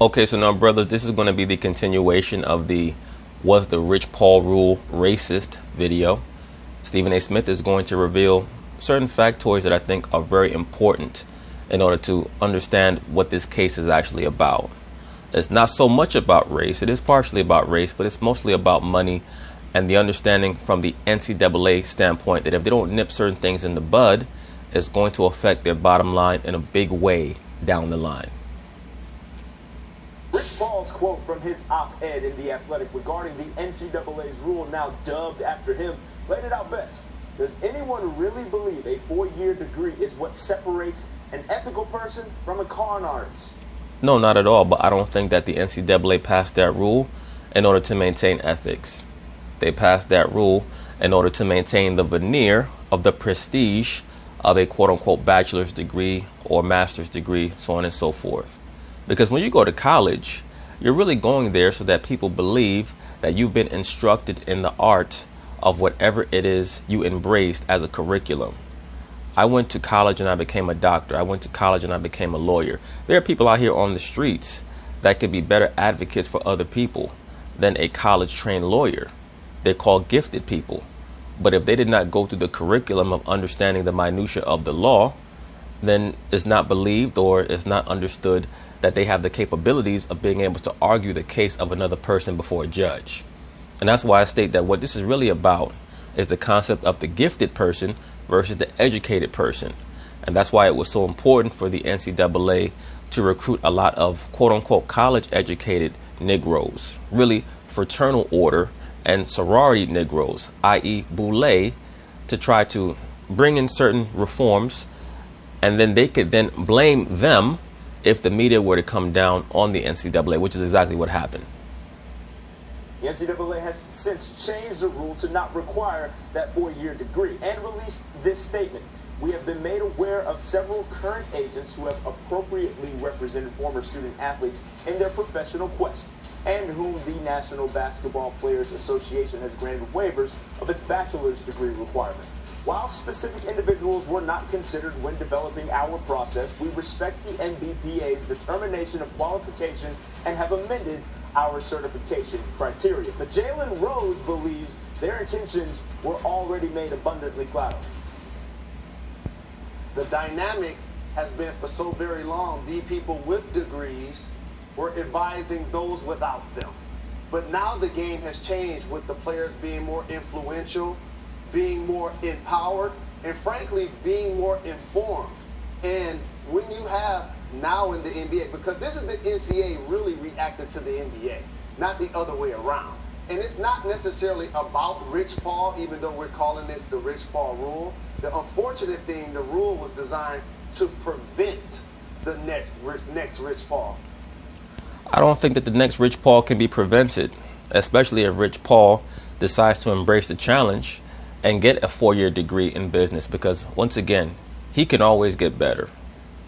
Okay, so now, brothers, this is going to be the continuation of the "Was the Rich Paul Rule Racist?" video. Stephen A. Smith is going to reveal certain factoids that I think are very important in order to understand what this case is actually about. It's not so much about race. It is partially about race, but it's mostly about money and the understanding from the NCAA standpoint that if they don't nip certain things in the bud, it's going to affect their bottom line in a big way down the line. Rich Paul's quote from his op-ed in The Athletic regarding the NCAA's rule, now dubbed after him, laid it out best. Does anyone really believe a 4-year degree is what separates an ethical person from a con artist? No, not at all, but I don't think that the NCAA passed that rule in order to maintain ethics. They passed that rule in order to maintain the veneer of the prestige of a quote-unquote bachelor's degree or master's degree, so on and so forth. Because when you go to college, you're really going there so that people believe that you've been instructed in the art of whatever it is you embraced as a curriculum. I went to college and I became a doctor. I went to college and I became a lawyer. There are people out here on the streets that could be better advocates for other people than a college-trained lawyer. They're called gifted people. But if they did not go through the curriculum of understanding the minutia of the law, then it's not believed or it's not understood that they have the capabilities of being able to argue the case of another person before a judge. And that's why I state that what this is really about is the concept of the gifted person versus the educated person. And that's why it was so important for the NCAA to recruit a lot of quote-unquote college-educated Negroes, really fraternal order and sorority Negroes, i.e. BOULE, to try to bring in certain reforms, and then they could then blame them if the media were to come down on the NCAA, which is exactly what happened. The NCAA has since changed the rule to not require that 4-year degree and released this statement. We have been made aware of several current agents who have appropriately represented former student athletes in their professional quest, and whom the National Basketball Players Association has granted waivers of its bachelor's degree requirement. While specific individuals were not considered when developing our process, we respect the NBPA's determination of qualification and have amended our certification criteria. But Jalen Rose believes their intentions were already made abundantly clear. The dynamic has been for so very long, the people with degrees were advising those without them. But now the game has changed with the players being more influential, being more empowered, and frankly, being more informed. And when you have now in the NBA, because this is the NCAA really reacted to the NBA, not the other way around. And it's not necessarily about Rich Paul, even though we're calling it the Rich Paul rule. The unfortunate thing, the rule was designed to prevent the next Rich Paul. I don't think that the next Rich Paul can be prevented, especially if Rich Paul decides to embrace the challenge and get a 4-year degree in business, because once again, he can always get better.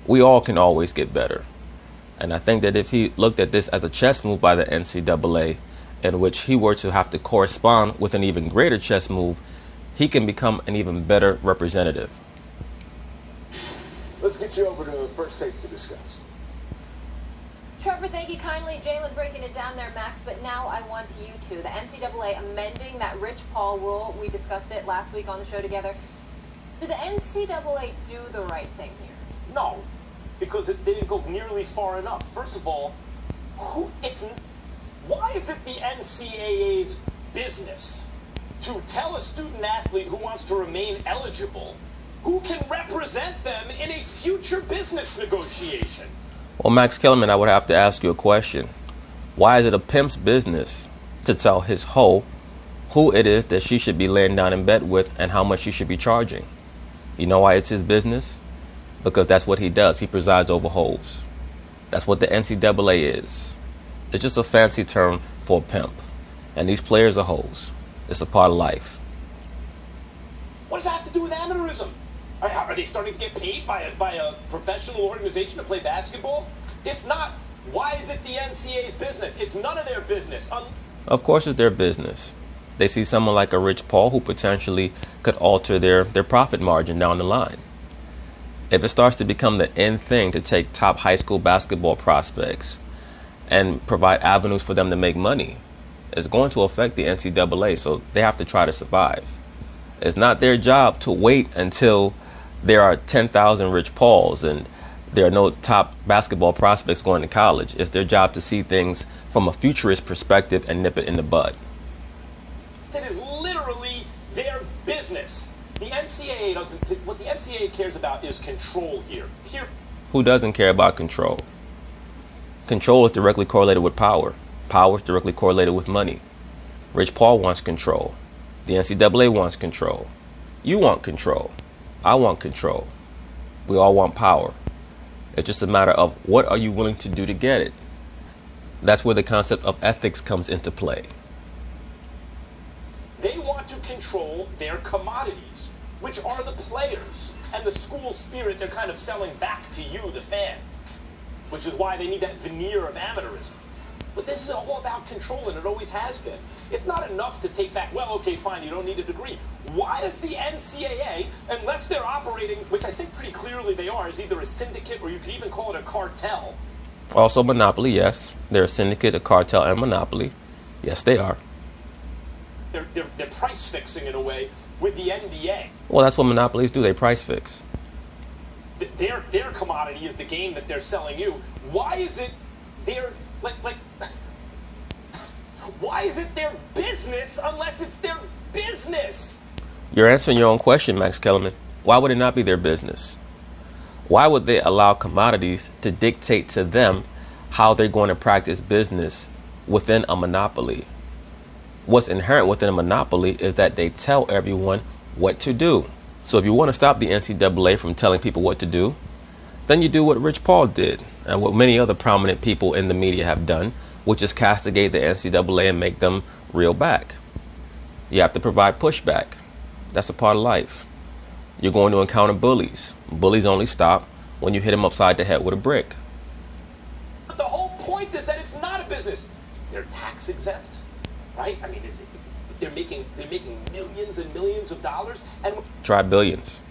We all can always get better. And I think that if he looked at this as a chess move by the NCAA, in which he were to have to correspond with an even greater chess move, he can become an even better representative. Let's get you over to First Take to discuss. Trevor, thank you kindly. Jalen breaking it down there, Max, but now I want you to. The NCAA amending that Rich Paul rule. We discussed it last week on the show together. Did the NCAA do the right thing here? No, because they didn't go nearly far enough. First of all, why is it the NCAA's business to tell a student athlete who wants to remain eligible who can represent them in a future business negotiation? Well, Max Kellerman, I would have to ask you a question. Why is it a pimp's business to tell his hoe who it is that she should be laying down in bed with and how much she should be charging? You know why it's his business? Because that's what he does. He presides over hoes. That's what the NCAA is. It's just a fancy term for a pimp. And these players are hoes. It's a part of life. What does that have to do with amateurism? Are they starting to get paid by a professional organization to play basketball? If not, why is it the NCAA's business? It's none of their business. Of course it's their business. They see someone like a Rich Paul who potentially could alter their profit margin down the line. If it starts to become the in thing to take top high school basketball prospects and provide avenues for them to make money. It's going to affect the NCAA, so they have to try to survive. It's not their job to wait until there are 10,000 Rich Pauls and there are no top basketball prospects going to college. It's their job to see things from a futurist perspective and nip it in the bud. It is literally their business. The NCAA doesn't. What the NCAA cares about is control here. Who doesn't care about control? Control is directly correlated with power. Power is directly correlated with money. Rich Paul wants control. The NCAA wants control. You want control. I want control. We all want power. It's just a matter of what are you willing to do to get it. That's where the concept of ethics comes into play. They want to control their commodities, which are the players and the school spirit they're kind of selling back to you, the fan, which is why they need that veneer of amateurism. But this is all about control, and it always has been. It's not enough to take back, well, okay, fine, you don't need a degree. Why does the NCAA, unless they're operating, which I think pretty clearly they are, is either a syndicate or you could even call it a cartel? Also monopoly, yes. They're a syndicate, a cartel, and monopoly. Yes, they are. They're price fixing in a way with the NBA. Well, that's what monopolies do. They price fix. Their commodity is the game that they're selling you. Why is it their why is it their business unless it's their business? You're answering your own question, Max Kellerman. Why would it not be their business? Why would they allow commodities to dictate to them how they're going to practice business within a monopoly? What's inherent within a monopoly is that they tell everyone what to do. So if you want to stop the NCAA from telling people what to do, then you do what Rich Paul did and what many other prominent people in the media have done, which is castigate the NCAA and make them reel back. You have to provide pushback. That's a part of life. You're going to encounter bullies. Bullies only stop when you hit them upside the head with a brick. But the whole point is that it's not a business. They're tax exempt, right? I mean, they're making millions and millions of dollars, and try billions.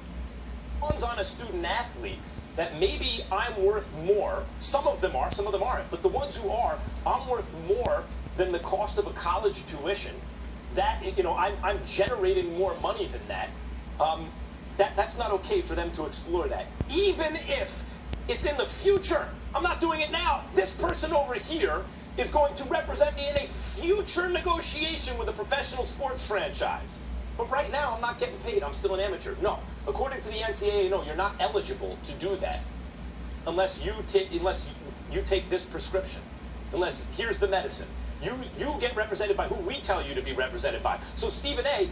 One's on a student athlete that maybe I'm worth more. Some of them are, some of them aren't. But the ones who are, I'm worth more than the cost of a college tuition. That, I'm generating more money than that. That's not okay for them to explore that. Even if it's in the future. I'm not doing it now. This person over here is going to represent me in a future negotiation with a professional sports franchise. But right now, I'm not getting paid. I'm still an amateur. No. According to the NCAA, no, you're not eligible to do that unless you take this prescription. Unless, here's the medicine. You get represented by who we tell you to be represented by. So Stephen A.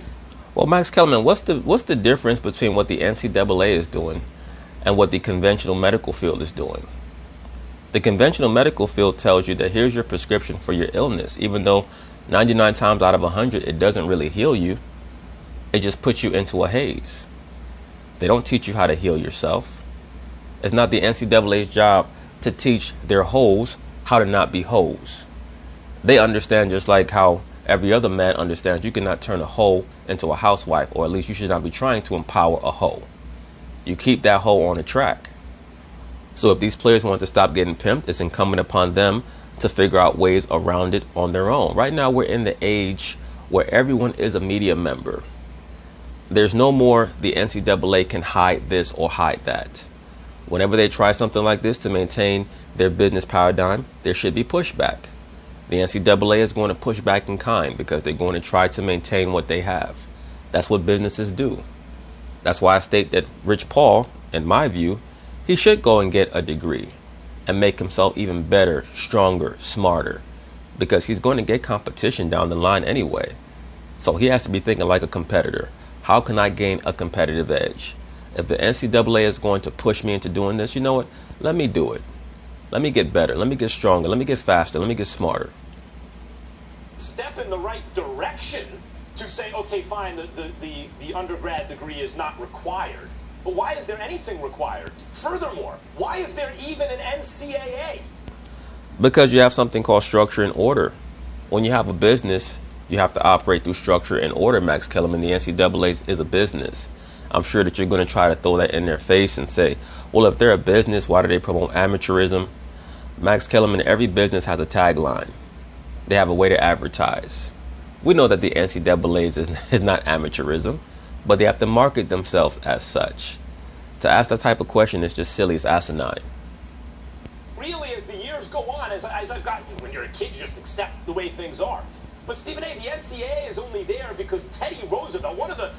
Well, Max Kellerman, what's the difference between what the NCAA is doing and what the conventional medical field is doing? The conventional medical field tells you that here's your prescription for your illness, even though 99 times out of 100 it doesn't really heal you. It just puts you into a haze. They don't teach you how to heal yourself. It's not the NCAA's job to teach their hoes how to not be hoes. They understand, just like how every other man understands, you cannot turn a hoe into a housewife, or at least you should not be trying to empower a hoe. You keep that hoe on the track. So if these players want to stop getting pimped, it's incumbent upon them to figure out ways around it on their own. Right now, we're in the age where everyone is a media member. There's no more the NCAA can hide this or hide that. Whenever they try something like this to maintain their business paradigm, there should be pushback. The NCAA is going to push back in kind because they're going to try to maintain what they have. That's what businesses do. That's why I state that Rich Paul, in my view, he should go and get a degree and make himself even better, stronger, smarter, because he's going to get competition down the line anyway. So he has to be thinking like a competitor. How can I gain a competitive edge? If the NCAA is going to push me into doing this, you know what? Let me do it. Let me get better. Let me get stronger. Let me get faster. Let me get smarter. Step in the right direction to say, okay, fine, the undergrad degree is not required. But why is there anything required? Furthermore, why is there even an NCAA? Because you have something called structure and order. When you have a business, you have to operate through structure and order, Max Kellerman. The NCAA is a business. I'm sure that you're going to try to throw that in their face and say, well, if they're a business, why do they promote amateurism? Max Kellerman, every business has a tagline. They have a way to advertise. We know that the NCAA is not amateurism, but they have to market themselves as such. To ask that type of question is just silly, it's asinine. Really, as the years go on, as I've gotten, when you're a kid, you just accept the way things are. But Stephen A., the NCAA is only there because Teddy Roosevelt, one of the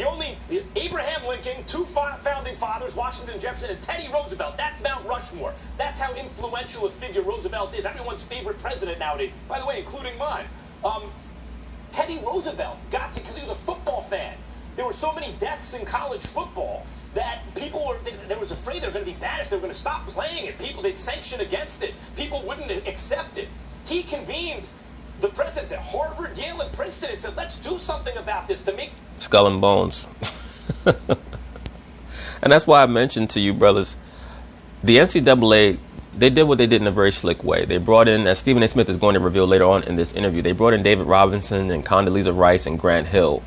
only Abraham Lincoln, two founding fathers, Washington and Jefferson, and Teddy Roosevelt. That's Mount Rushmore. That's how influential a figure Roosevelt is. Everyone's favorite president nowadays, by the way, including mine. Teddy Roosevelt got to, because he was a football fan. There were so many deaths in college football that people were, they was afraid they were going to be banished. They were going to stop playing it. They'd sanction against it. People wouldn't accept it. He convened the presidents at Harvard, Yale, and Princeton and said, let's do something about this to make... Skull and bones. And that's why I mentioned to you, brothers, the NCAA, they did what they did in a very slick way. They brought in, as Stephen A. Smith is going to reveal later on in this interview, they brought in David Robinson and Condoleezza Rice and Grant Hill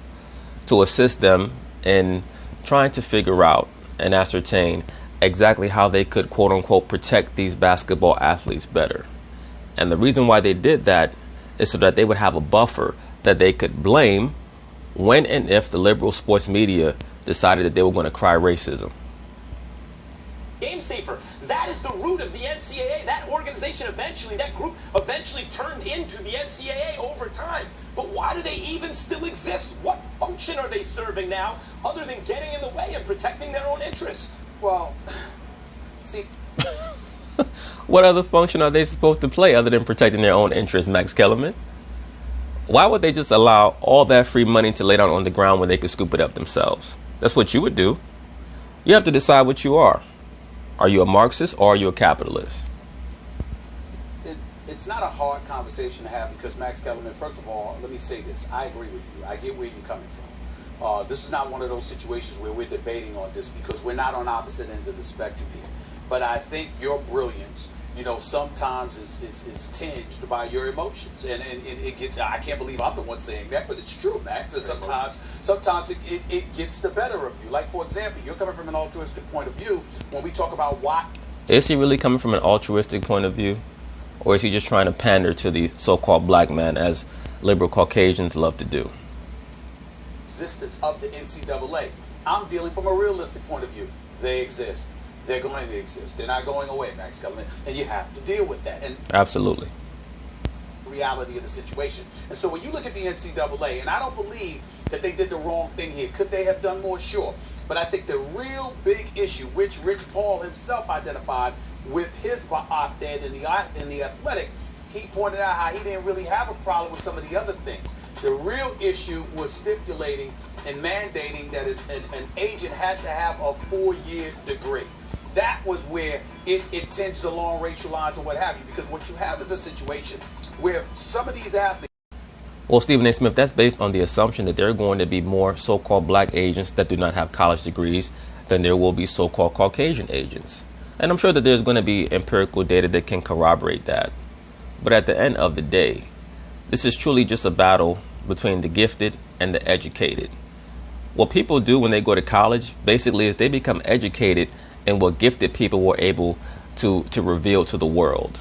to assist them in trying to figure out and ascertain exactly how they could, quote unquote, protect these basketball athletes better. And the reason why they did that is so that they would have a buffer that they could blame when and if the liberal sports media decided that they were going to cry racism. Game safer. That is the root of the NCAA. That organization eventually, that group eventually turned into the NCAA over time. But why do they even still exist? What function are they serving now other than getting in the way and protecting their own interest? Well, see... What other function are they supposed to play other than protecting their own interest, Max Kellerman? Why would they just allow all that free money to lay down on the ground when they could scoop it up themselves? That's what you would do. You have to decide what you are. Are you a Marxist or are you a capitalist? It's not a hard conversation to have because, Max Kellerman, first of all, let me say this. I agree with you. I get where you're coming from. This is not one of those situations where we're debating on this because we're not on opposite ends of the spectrum here. But I think your brilliance, sometimes is tinged by your emotions. And it gets, I can't believe I'm the one saying that, but it's true, Max. And sometimes it gets the better of you. Like, for example, you're coming from an altruistic point of view when we talk about why. Is he really coming from an altruistic point of view? Or is he just trying to pander to the so-called black man, as liberal Caucasians love to do? Existence of the NCAA. I'm dealing from a realistic point of view. They exist. They're going to exist. They're not going away, Max Kellerman, and you have to deal with that. And absolutely. Reality of the situation. And so when you look at the NCAA, and I don't believe that they did the wrong thing here. Could they have done more? Sure. But I think the real big issue, which Rich Paul himself identified with his op-ed in the Athletic, he pointed out how he didn't really have a problem with some of the other things. The real issue was stipulating and mandating that an agent had to have a 4-year degree. That was where it tinged along racial lines and what have you, because what you have is a situation where some of these athletes... Well, Stephen A. Smith, that's based on the assumption that there are going to be more so-called black agents that do not have college degrees than there will be so-called Caucasian agents. And I'm sure that there's going to be empirical data that can corroborate that. But at the end of the day, this is truly just a battle between the gifted and the educated. What people do when they go to college basically is they become educated in what gifted people were able to reveal to the world.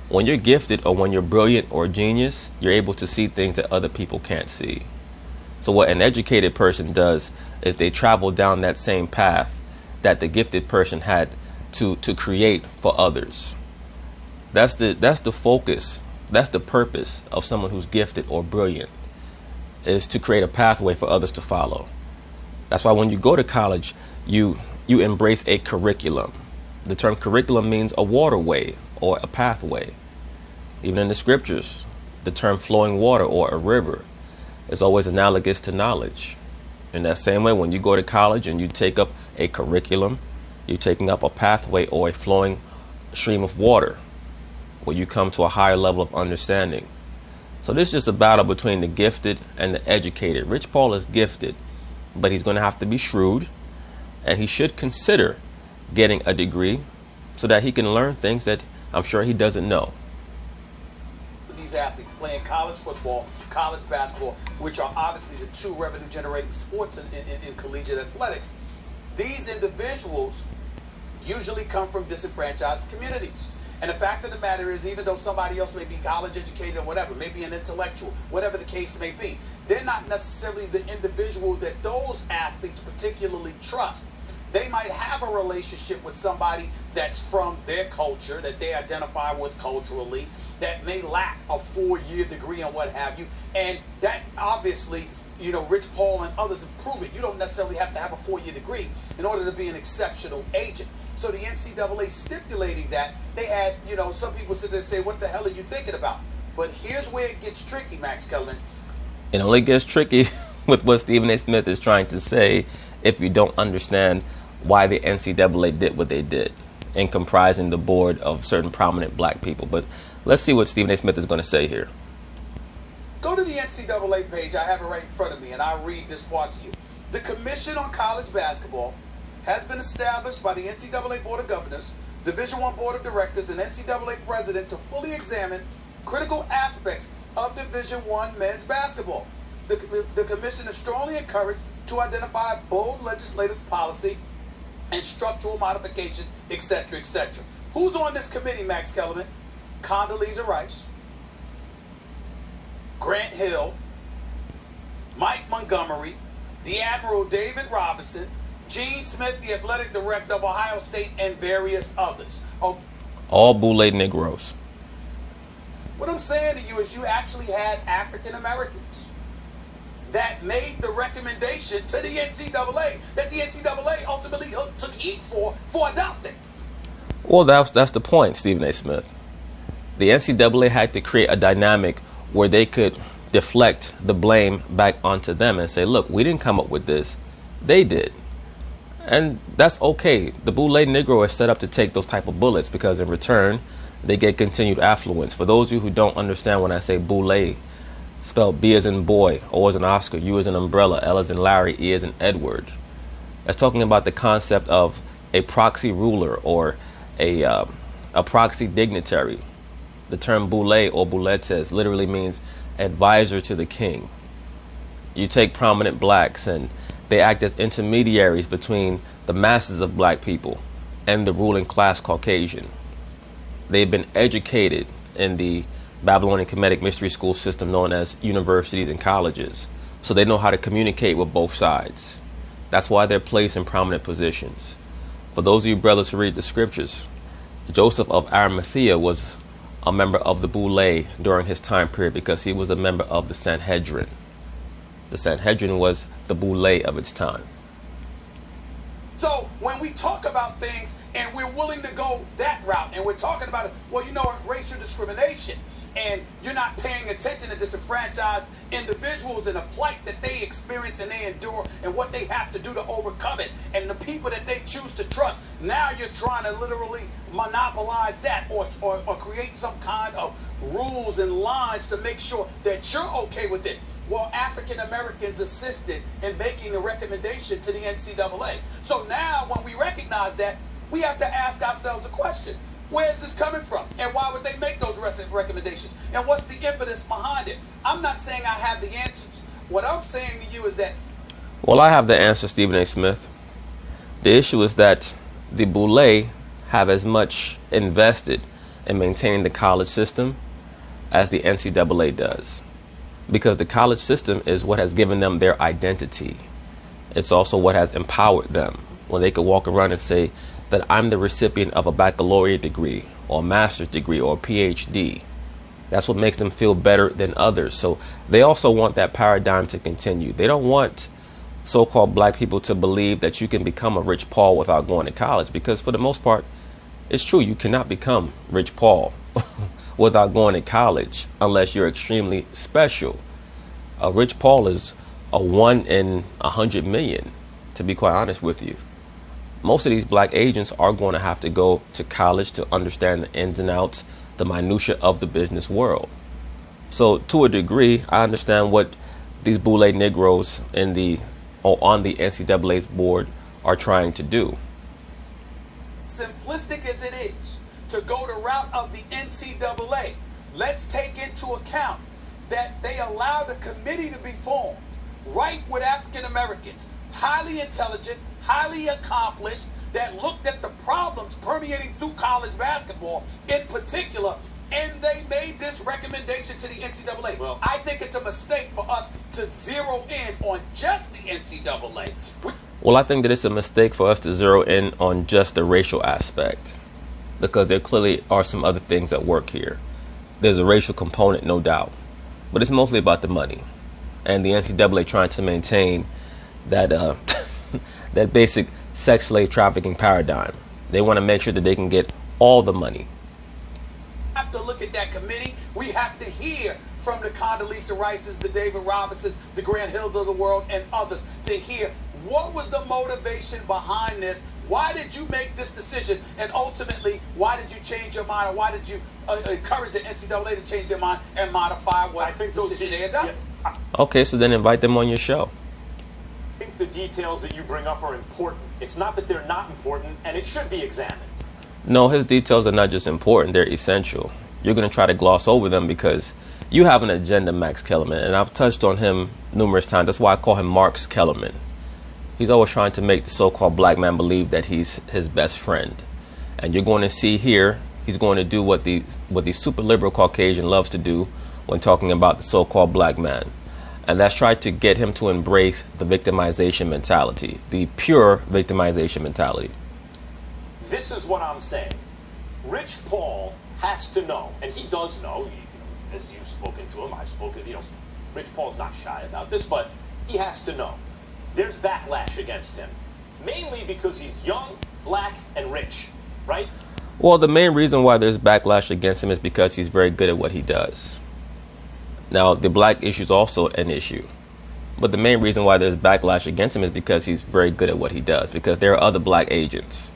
When you're gifted or when you're brilliant or genius, you're able to see things that other people can't see. So what an educated person does is they travel down that same path that the gifted person had to create for others. That's the focus. That's the purpose of someone who's gifted or brilliant, is to create a pathway for others to follow. That's why when you go to college, you embrace a curriculum. The term curriculum means a waterway or a pathway. Even in the scriptures, the term flowing water or a river is always analogous to knowledge. In that same way, when you go to college and you take up a curriculum, you're taking up a pathway or a flowing stream of water where you come to a higher level of understanding. So this is just a battle between the gifted and the educated. Rich Paul is gifted, but he's going to have to be shrewd, and he should consider getting a degree so that he can learn things that I'm sure he doesn't know. These athletes playing college football, college basketball, which are obviously the two revenue-generating sports in collegiate athletics. These individuals usually come from disenfranchised communities. And the fact of the matter is, even though somebody else may be college educated or whatever, maybe an intellectual, whatever the case may be, they're not necessarily the individual that those athletes particularly trust. They might have a relationship with somebody that's from their culture, that they identify with culturally, that may lack a 4-year degree and what have you. And that obviously, you know, Rich Paul and others have proven you don't necessarily have to have a 4-year degree in order to be an exceptional agent. So the NCAA stipulating that, they had, you know, some people sit there and say, what the hell are you thinking about? But here's where it gets tricky, Max Kellerman. It only gets tricky with what Stephen A. Smith is trying to say if you don't understand why the NCAA did what they did in comprising the board of certain prominent black people. But let's see what Stephen A. Smith is going to say here. Go to the NCAA page. I have it right in front of me, and I'll read this part to you. The Commission on College Basketball has been established by the NCAA Board of Governors, Division I Board of Directors, and NCAA President to fully examine critical aspects of Division I men's basketball. The Commission is strongly encouraged to identify bold legislative policy and structural modifications, etc., etc. Who's on this committee, Max Kellerman? Condoleezza Rice, Grant Hill, Mike Montgomery, the Admiral David Robinson, Gene Smith, the athletic director of Ohio State, and various others. Oh, all BOULE Negroes. What I'm saying to you is you actually had African Americans that made the recommendation to the NCAA that the NCAA ultimately took heat for adopting. Well, that's the point, Stephen A. Smith. The NCAA had to create a dynamic where they could deflect the blame back onto them and say, look, we didn't come up with this. They did. And that's okay. The BOULE Negro is set up to take those type of bullets because in return, they get continued affluence. For those of you who don't understand when I say BOULE, spelled B as in boy, O as in Oscar, U as in umbrella, L as in Larry, E as in Edward. That's talking about the concept of a proxy ruler or a proxy dignitary. The term BOULE or boulettes literally means advisor to the king. You take prominent blacks and they act as intermediaries between the masses of black people and the ruling class Caucasian. They've been educated in the Babylonian Kemetic mystery school system known as universities and colleges. So they know how to communicate with both sides. That's why they're placed in prominent positions. For those of you brothers who read the scriptures, Joseph of Arimathea was a member of the BOULE during his time period because he was a member of the Sanhedrin. The Sanhedrin was the BOULE of its time. So when we talk about things and we're willing to go that route and we're talking about it, well, you know, racial discrimination, and you're not paying attention to disenfranchised individuals and the plight that they experience and they endure and what they have to do to overcome it and the people that they choose to trust. Now you're trying to literally monopolize that or create some kind of rules and lines to make sure that you're okay with it. Well, African Americans assisted in making the recommendation to the NCAA. So now when we recognize that, we have to ask ourselves a question. Where is this coming from? And why would they make those recommendations? And what's the impetus behind it? I'm not saying I have the answers. What I'm saying to you is that... Well, I have the answer, Stephen A. Smith. The issue is that the BOULE have as much invested in maintaining the college system as the NCAA does. Because the college system is what has given them their identity. It's also what has empowered them. When they could walk around and say that I'm the recipient of a baccalaureate degree or a master's degree or a PhD. That's what makes them feel better than others. So they also want that paradigm to continue. They don't want so-called black people to believe that you can become a Rich Paul without going to college, because for the most part, it's true. You cannot become Rich Paul without going to college unless you're extremely special. A Rich Paul is a 1 in 100 million, to be quite honest with you. Most of these black agents are going to have to go to college to understand the ins and outs, the minutia of the business world. So to a degree, I understand what these BOULE Negroes on the NCAA's board are trying to do. Simplistic as it is to go the route of the NCAA, let's take into account that they allowed a committee to be formed, rife with African Americans, highly intelligent, highly accomplished, that looked at the problems permeating through college basketball in particular, and they made this recommendation to the NCAA. Well, I think it's a mistake for us to zero in on just the NCAA. Well, I think that it's a mistake for us to zero in on just the racial aspect, because there clearly are some other things at work here. There's a racial component, no doubt, but it's mostly about the money and the NCAA trying to maintain that that basic sex slave trafficking paradigm. They want to make sure that they can get all the money. We have to look at that committee. We have to hear from the Condoleezza Rices, the David Robinsons, the Grant Hills of the world, and others to hear what was the motivation behind this. Why did you make this decision? And ultimately, why did you change your mind? Or why did you encourage the NCAA to change their mind and modify what I think decision they adopted? Yeah, Okay, so then invite them on your show. I think the details that you bring up are important. It's not that they're not important, and it should be examined. No, his details are not just important, they're essential. You're going to try to gloss over them because you have an agenda, Max Kellerman, and I've touched on him numerous times. That's why I call him Marx Kellerman. He's always trying to make the so-called black man believe that he's his best friend. And you're going to see here, he's going to do what the super liberal Caucasian loves to do when talking about the so-called black man. And that's try to get him to embrace the victimization mentality, the pure victimization mentality. This is what I'm saying. Rich Paul has to know, and he does know, as you've spoken to him, I've spoken, Rich Paul's not shy about this, but he has to know. There's backlash against him, mainly because he's young, black, and rich, right? Well, the main reason why there's backlash against him is because he's very good at what he does. Now, the black issue is also an issue. But the main reason why there's backlash against him is because he's very good at what he does, because there are other black agents.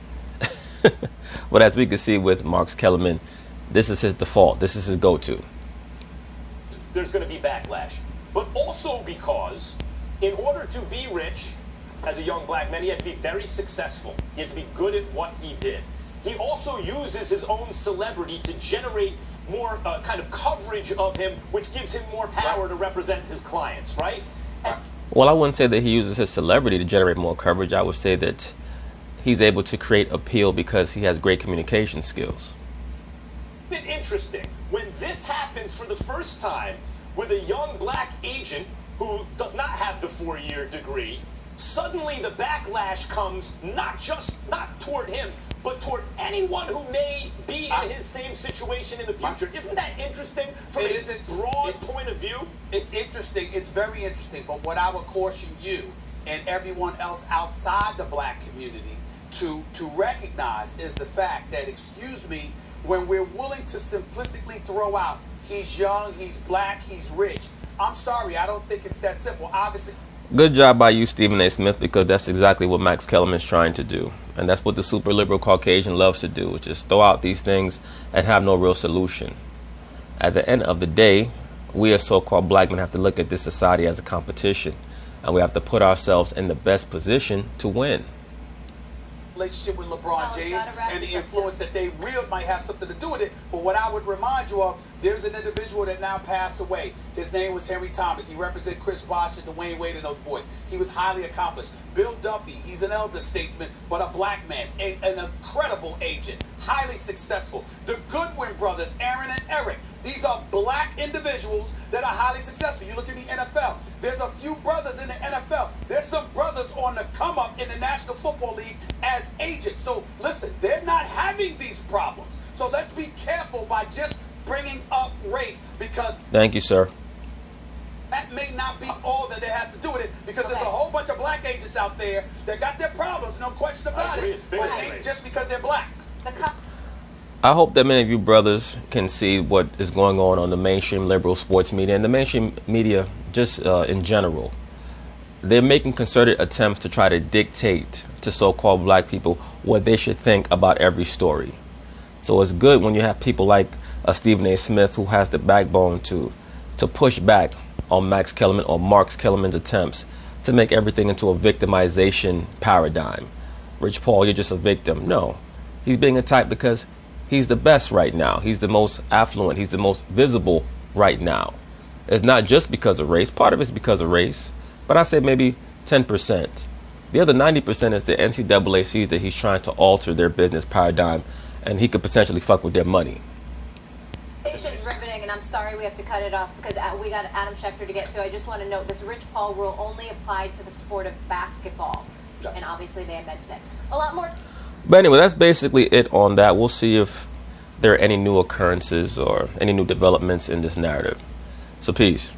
But as we can see with Marx Kellerman, this is his default. This is his go-to. There's going to be backlash. But also because in order to be rich as a young black man, he had to be very successful. He had to be good at what he did. He also uses his own celebrity to generate more kind of coverage of him, which gives him more power to represent his clients, right? Well, I wouldn't say that he uses his celebrity to generate more coverage. I would say that he's able to create appeal because he has great communication skills. It's interesting. When this happens for the first time with a young black agent who does not have the 4-year degree, suddenly the backlash comes not toward him, but toward anyone who may be in his same situation in the future. Isn't that interesting from a broad point of view? It's interesting. It's very interesting. But what I would caution you and everyone else outside the black community to recognize is the fact that, excuse me, when we're willing to simplistically throw out, he's young, he's black, he's rich. I'm sorry, I don't think it's that simple. Obviously. Good job by you, Stephen A. Smith, because that's exactly what Max Kellerman is trying to do. And that's what the super liberal Caucasian loves to do, which is throw out these things and have no real solution. At the end of the day, we as so-called black men have to look at this society as a competition, and we have to put ourselves in the best position to win. Relationship with LeBron James and the influence that they real might have something to do with it. But what I would remind you of, there's an individual that now passed away. His name was Henry Thomas. He represented Chris Bosh and Dwayne Wade and those boys. He was highly accomplished. Bill Duffy, he's an elder statesman, but a black man, an incredible agent, highly successful. The Goodwin brothers, Aaron and Eric, these are black individuals that are highly successful. You look at the NFL. There's a few brothers in the NFL. There's some brothers on the come up in the National Football League as agents. So listen, they're not having these problems. So let's be careful by just bringing up race, because thank you, sir. That may not be all that it has to do with it, because there's a whole bunch of black agents out there that got their problems, no question about it. But it ain't just because they're black. I hope that many of you brothers can see what is going on the mainstream liberal sports media and the mainstream media just in general. They're making concerted attempts to try to dictate to so-called black people what they should think about every story. So it's good when you have people like Stephen A. Smith, who has the backbone to push back on Max Kellerman or Marx Kellerman's attempts to make everything into a victimization paradigm. Rich Paul, you're just a victim. No, he's being attacked because he's the best right now. He's the most affluent. He's the most visible right now. It's not just because of race. Part of it's because of race, but I say maybe 10%. The other 90% is the NCAA sees that he's trying to alter their business paradigm, and he could potentially fuck with their money. It's riveting, and I'm sorry we have to cut it off because we got Adam Schefter to get to. I just want to note this Rich Paul rule only applied to the sport of basketball, and obviously they amended it. A lot more. But anyway, that's basically it on that. We'll see if there are any new occurrences or any new developments in this narrative. So peace.